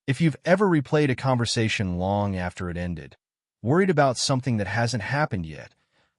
If you've ever replayed a conversation long after it ended, worried about something that hasn't happened yet,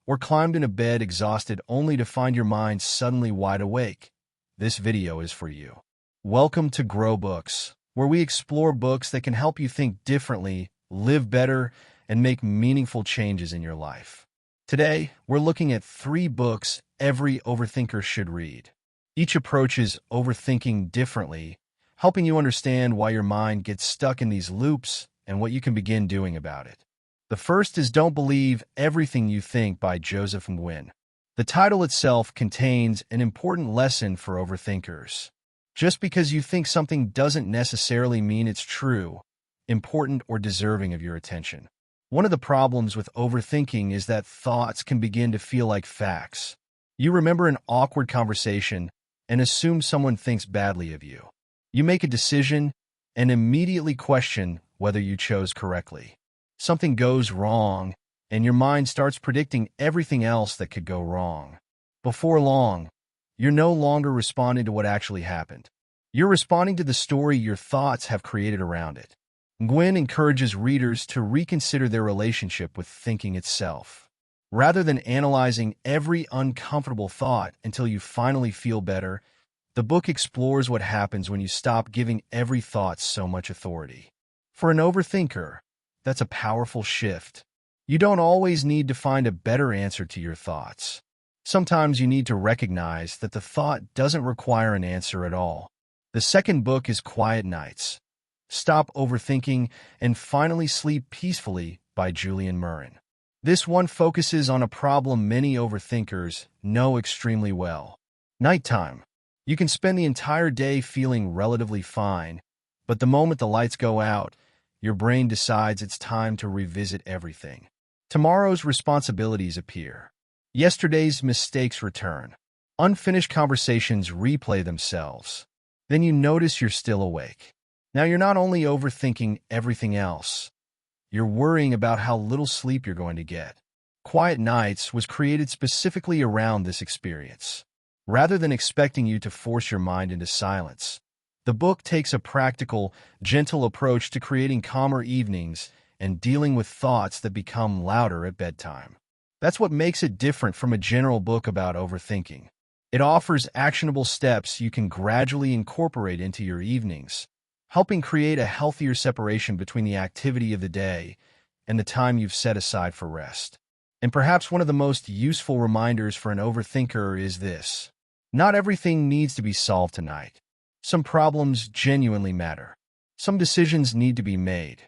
or climbed into bed exhausted only to find your mind suddenly wide awake, this video is for you. Welcome to GrowBooks, where we explore books that can help you think differently, live better, and make meaningful changes in your life. Today, we're looking at 3 books every overthinker should read. Each approaches overthinking differently, helping you understand why your mind gets stuck in these loops and what you can begin doing about it. The first is Don't Believe Everything You Think by Joseph Nguyen. The title itself contains an important lesson for overthinkers. Just because you think something doesn't necessarily mean it's true, important, or deserving of your attention. One of the problems with overthinking is that thoughts can begin to feel like facts. You remember an awkward conversation and assume someone thinks badly of you. You make a decision and immediately question whether you chose correctly. Something goes wrong, and your mind starts predicting everything else that could go wrong. Before long, you're no longer responding to what actually happened. You're responding to the story your thoughts have created around it. Nguyen encourages readers to reconsider their relationship with thinking itself. Rather than analyzing every uncomfortable thought until you finally feel better, the book explores what happens when you stop giving every thought so much authority. For an overthinker, that's a powerful shift. You don't always need to find a better answer to your thoughts. Sometimes you need to recognize that the thought doesn't require an answer at all. The second book is Quiet Nights. Stop Overthinking and Finally Sleep Peacefully by Julian Merren. This one focuses on a problem many overthinkers know extremely well: nighttime. You can spend the entire day feeling relatively fine, but the moment the lights go out, your brain decides it's time to revisit everything. Tomorrow's responsibilities appear. Yesterday's mistakes return. Unfinished conversations replay themselves. Then you notice you're still awake. Now you're not only overthinking everything else, you're worrying about how little sleep you're going to get. Quiet Nights was created specifically around this experience. Rather than expecting you to force your mind into silence, the book takes a practical, gentle approach to creating calmer evenings and dealing with thoughts that become louder at bedtime. That's what makes it different from a general book about overthinking. It offers actionable steps you can gradually incorporate into your evenings, helping create a healthier separation between the activity of the day and the time you've set aside for rest. And perhaps one of the most useful reminders for an overthinker is this: not everything needs to be solved tonight. Some problems genuinely matter. Some decisions need to be made,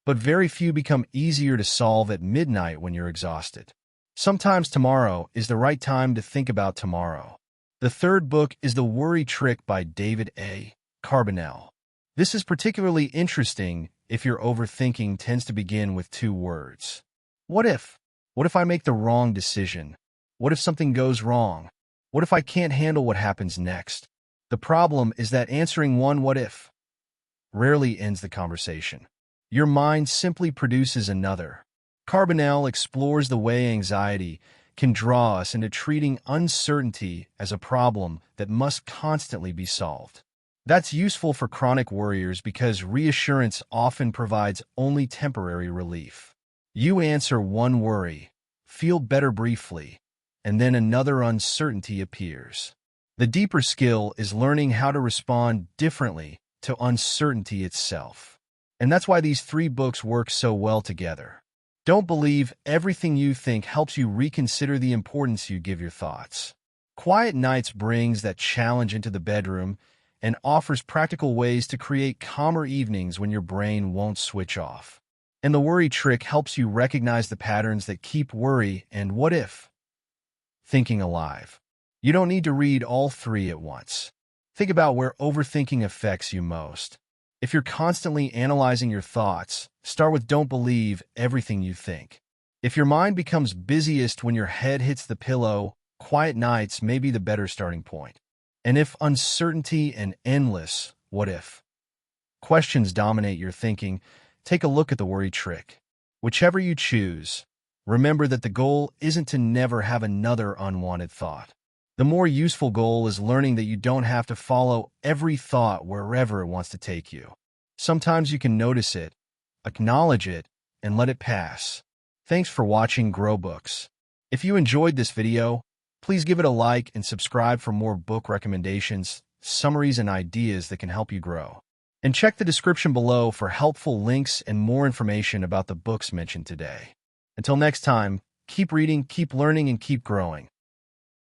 but very few become easier to solve at midnight when you're exhausted. Sometimes tomorrow is the right time to think about tomorrow. The third book is The Worry Trick by David A. Carbonell. This is particularly interesting if your overthinking tends to begin with 2 words. What if? What if I make the wrong decision? What if something goes wrong? What if I can't handle what happens next? The problem is that answering one what if rarely ends the conversation. Your mind simply produces another. Carbonell explores the way anxiety can draw us into treating uncertainty as a problem that must constantly be solved. That's useful for chronic worriers because reassurance often provides only temporary relief. You answer one worry, feel better briefly, and then another uncertainty appears. The deeper skill is learning how to respond differently to uncertainty itself. And that's why these 3 books work so well together. Don't Believe Everything You Think helps you reconsider the importance you give your thoughts. Quiet Nights brings that challenge into the bedroom and offers practical ways to create calmer evenings when your brain won't switch off. And The Worry Trick helps you recognize the patterns that keep worry and what if thinking alive. You don't need to read all 3 at once. Think about where overthinking affects you most. If you're constantly analyzing your thoughts, start with Don't Believe Everything You Think. If your mind becomes busiest when your head hits the pillow, Quiet Nights may be the better starting point. And if uncertainty and endless what if questions dominate your thinking, take a look at The Worry Trick. Whichever you choose, remember that the goal isn't to never have another unwanted thought. The more useful goal is learning that you don't have to follow every thought wherever it wants to take you. Sometimes you can notice it, acknowledge it, and let it pass. Thanks for watching GrowBooks. If you enjoyed this video, please give it a like and subscribe for more book recommendations, summaries, and ideas that can help you grow. And check the description below for helpful links and more information about the books mentioned today. Until next time, keep reading, keep learning, and keep growing.